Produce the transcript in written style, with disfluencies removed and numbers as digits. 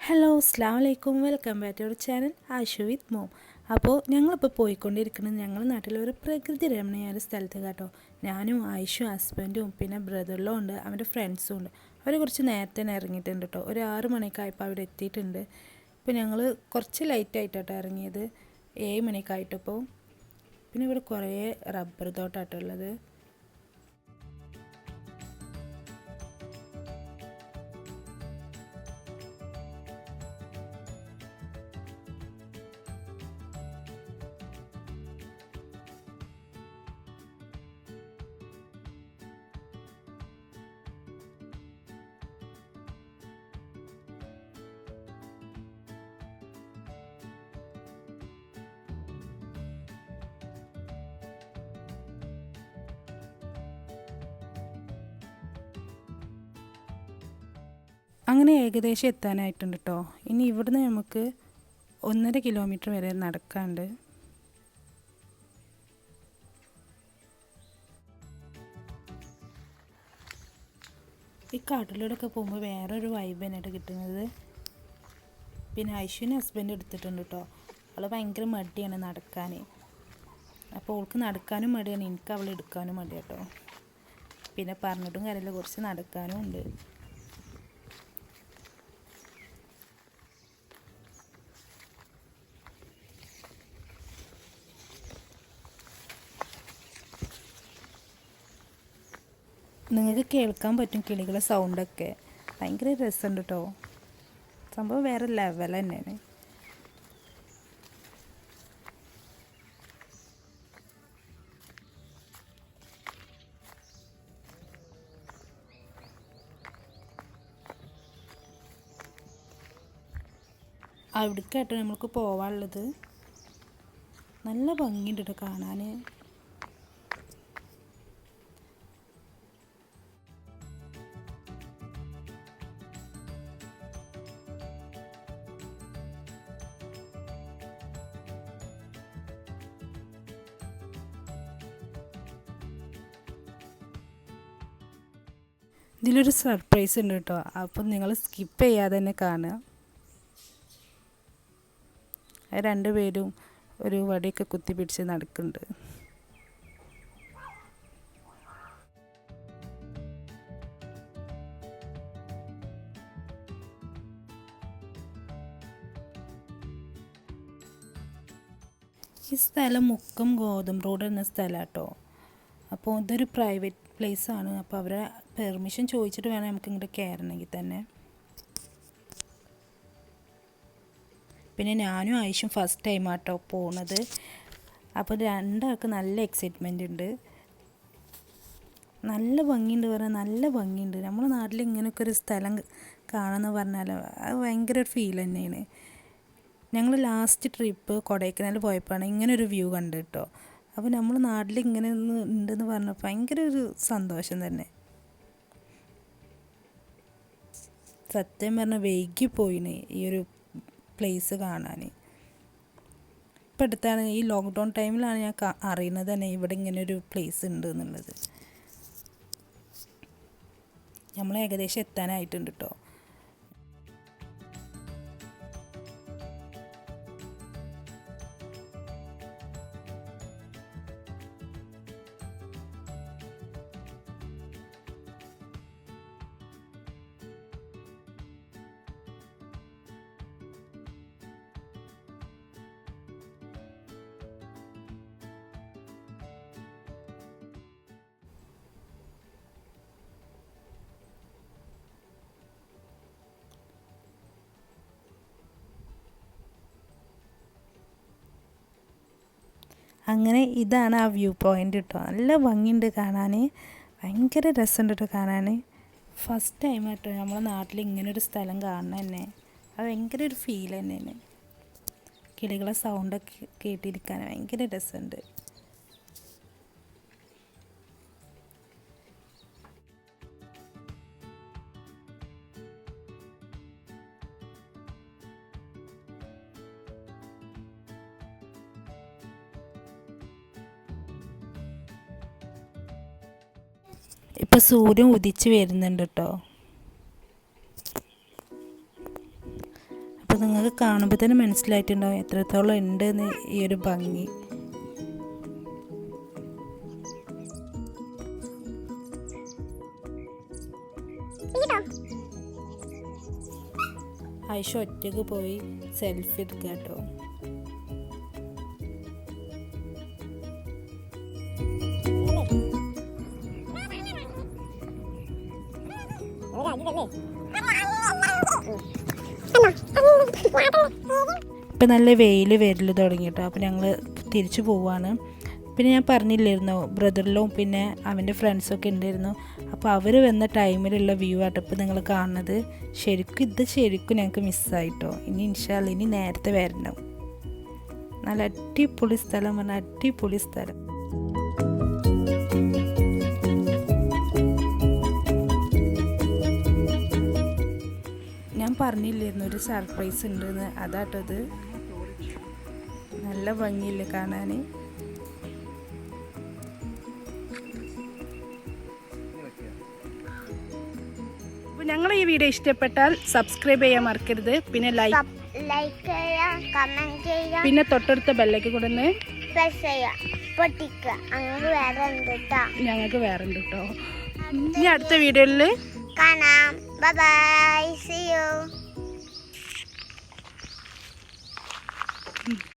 Hello അസ്സലാമു അലൈക്കും welcome back to our channel Ayishu with mom. അപ്പോൾ ഞങ്ങളിപ്പോൾ പോയിക്കൊണ്ടിരിക്കുന്നത് ഞങ്ങളുടെ നാട്ടിലൊരു പ്രകൃതി രമണീയ ഒരു സ്ഥലത്ത് കേട്ടോ. ഞാനും ആയിഷും ഹസ്ബൻഡും പിന്നെ ബ്രദറിലും ഉണ്ട്, അവൻ്റെ ഫ്രണ്ട്സും ഉണ്ട്. അവർ കുറച്ച് നേരത്തെ തന്നെ ഇറങ്ങിയിട്ടുണ്ട് കേട്ടോ. ഒരു 6 മണിക്കായപ്പോൾ അവിടെ എത്തിയിട്ടുണ്ട്. ഇപ്പോൾ ഞങ്ങൾ കുറച്ച് ലൈറ്റായിട്ടോ ഇറങ്ങിയത്, 7 മണിക്കായിട്ടിപ്പോൾ. പിന്നെ ഇവിടെ കുറേ റബ്ബർ തോട്ടാട്ടോ ഉള്ളത്. അങ്ങനെ ഏകദേശം എത്താനായിട്ടുണ്ട് കേട്ടോ. ഇനി ഇവിടുന്ന് നമുക്ക് 1.5 കിലോമീറ്റർ വരെ നടക്കാണ്ട്. ഈ കാട്ടിലൂടെയൊക്കെ പോകുമ്പോൾ വേറൊരു വൈബ് തന്നെയായിട്ട് കിട്ടുന്നത്. പിന്നെ ഐശ്വര്യ ഹസ്ബൻഡ് എടുത്തിട്ടുണ്ട് കേട്ടോ. അവൾ ഭയങ്കര മടിയാണ് നടക്കാൻ. അപ്പോൾ അവൾക്ക് നടക്കാനും മടിയാണ്, എനിക്ക് അവൾ എടുക്കാനും മടിയാണ് കേട്ടോ. പിന്നെ പറഞ്ഞിട്ടും കാര്യമില്ല, കുറച്ച് നടക്കാനും ഉണ്ട്. നിങ്ങൾക്ക് കേൾക്കാൻ പറ്റും കിളികളുടെ സൗണ്ടൊക്കെ. ഭയങ്കര രസമുണ്ട് കേട്ടോ. സംഭവം വേറെ ലെവൽ തന്നെയാണ്. അവിടേക്കാട്ടോ നമ്മൾക്ക് പോവാനുള്ളത്. നല്ല ഭംഗിയുണ്ട് കേട്ടോ കാണാൻ. ഇതിലൊരു സർപ്രൈസ് ഉണ്ട് കേട്ടോ. അപ്പം നിങ്ങൾ സ്കിപ്പ് ചെയ്യാതെ തന്നെ കാണുക. രണ്ടുപേരും ഒരു വടിയൊക്കെ കുത്തി പിടിച്ച് നടക്കുന്നുണ്ട്. ഈ സ്ഥലം മുക്കം ഗോതമ്പ് റോഡ് എന്ന സ്ഥലം കേട്ടോ. അപ്പോൾ ഇതൊരു പ്രൈവറ്റ് പ്ലേസാണ്. അപ്പോൾ അവരെ പെർമിഷൻ ചോദിച്ചിട്ട് വേണം നമുക്ക് ഇങ്ങോട്ട് കയറണമെങ്കിൽ തന്നെ. പിന്നെ ഞാനും ആയിഷും ഫസ്റ്റ് ടൈമാട്ടോ പോണത്. അപ്പോൾ രണ്ടാൾക്ക് നല്ല എക്സൈറ്റ്മെൻ്റ് ഉണ്ട്. നല്ല ഭംഗിയുണ്ട് പറഞ്ഞാൽ നല്ല ഭംഗിയുണ്ട്. നമ്മുടെ നാട്ടിൽ ഇങ്ങനെയൊക്കെ ഒരു സ്ഥലം കാണുമെന്ന് പറഞ്ഞാൽ അത് ഭയങ്കര ഒരു ഫീൽ തന്നെയാണ്. ഞങ്ങൾ ലാസ്റ്റ് ട്രിപ്പ് കൊടൈക്കനാൽ പോയപ്പോഴാണ് ഇങ്ങനൊരു വ്യൂ കണ്ടു കേട്ടോ. അപ്പോൾ നമ്മൾ നാട്ടിൽ ഇങ്ങനെ ഉണ്ടെന്ന് പറഞ്ഞാൽ ഭയങ്കര ഒരു സന്തോഷം തന്നെ. സത്യം പറഞ്ഞാൽ വൈകിപ്പോയിന് ഈ ഒരു പ്ലേസ് കാണാൻ. ഇപ്പം അടുത്താണ്, ഈ ലോക്ക്ഡൗൺ ടൈമിലാണ് ഞാൻ അറിയുന്നത് തന്നെ ഇവിടെ ഇങ്ങനെ ഒരു പ്ലേസ് ഉണ്ട് എന്നുള്ളത്. നമ്മൾ ഏകദേശം എത്താനായിട്ടുണ്ട് കേട്ടോ. അങ്ങനെ ഇതാണ് ആ വ്യൂ പോയിൻ്റ് കേട്ടോ. നല്ല ഭംഗിയുണ്ട് കാണാൻ, ഭയങ്കര രസമുണ്ട് കേട്ടോ കാണാൻ. ഫസ്റ്റ് ടൈം കേട്ടോ നമ്മുടെ നാട്ടിൽ ഇങ്ങനൊരു സ്ഥലം കാണുന്നത് തന്നെ. അത് ഭയങ്കര ഒരു ഫീൽ തന്നെയാണ്. കിളികളെ സൗണ്ടൊക്കെ കേട്ടിരിക്കാൻ ഭയങ്കര രസമുണ്ട്. ഇപ്പോൾ സൂര്യൻ ഉദിച്ച് വരുന്നുണ്ട് കേട്ടോ. കാണുമ്പോൾ തന്നെ മനസ്സിലായിട്ടുണ്ടാവും എത്രത്തോളം ഉണ്ടെന്ന് ഈ ഒരു ഭംഗി. ആയിഷ ഒറ്റക്ക് പോയി സെൽഫി എടുക്കുക കേട്ടോ. ഇപ്പം നല്ല വെയിൽ വരൽ തുടങ്ങി കേട്ടോ. അപ്പോൾ ഞങ്ങൾ തിരിച്ചു പോവാണ്. പിന്നെ ഞാൻ പറഞ്ഞില്ലായിരുന്നോ ബ്രദറിലും പിന്നെ അവൻ്റെ ഫ്രണ്ട്സൊക്കെ ഉണ്ടായിരുന്നു. അപ്പോൾ അവർ വന്ന ടൈമിലുള്ള വ്യൂ ആട്ടോ ഇപ്പോൾ നിങ്ങൾ കാണുന്നത്. ശരിക്കും ഞങ്ങൾക്ക് മിസ്സായിട്ടോ. ഇനി ഇൻഷാ അല്ലാഹ് ഇനി നേരത്തെ വരണം. നല്ല അടിപൊളി സ്ഥലം പറഞ്ഞാൽ അടിപൊളി സ്ഥലം. ഞാൻ പറഞ്ഞില്ലായിരുന്നു ഒരു സർപ്രൈസ് ഉണ്ടെന്ന്. അതാട്ടത്. നല്ല ഭംഗിയില്ലേ കാണാൻ. ഞങ്ങൾ ഈ വീഡിയോ ഇഷ്ടപ്പെട്ടാൽ സബ്സ്ക്രൈബ് ചെയ്യാൻ മറക്കരുത്. പിന്നെ ലൈക്ക് ചെയ്യാം, കമന്റ് ചെയ്യാം. പിന്നെ തൊട്ടടുത്ത ബെല്ലൈക്കൺ കൂടെ ഒന്ന് പ്രസ് ചെയ്യാം, പൊട്ടിക്കുക. ഞങ്ങൾക്ക് വേറെ ഉണ്ട് കേട്ടോ. ഇനി അടുത്ത വീഡിയോയിൽ കാണാം. Bye bye, see U.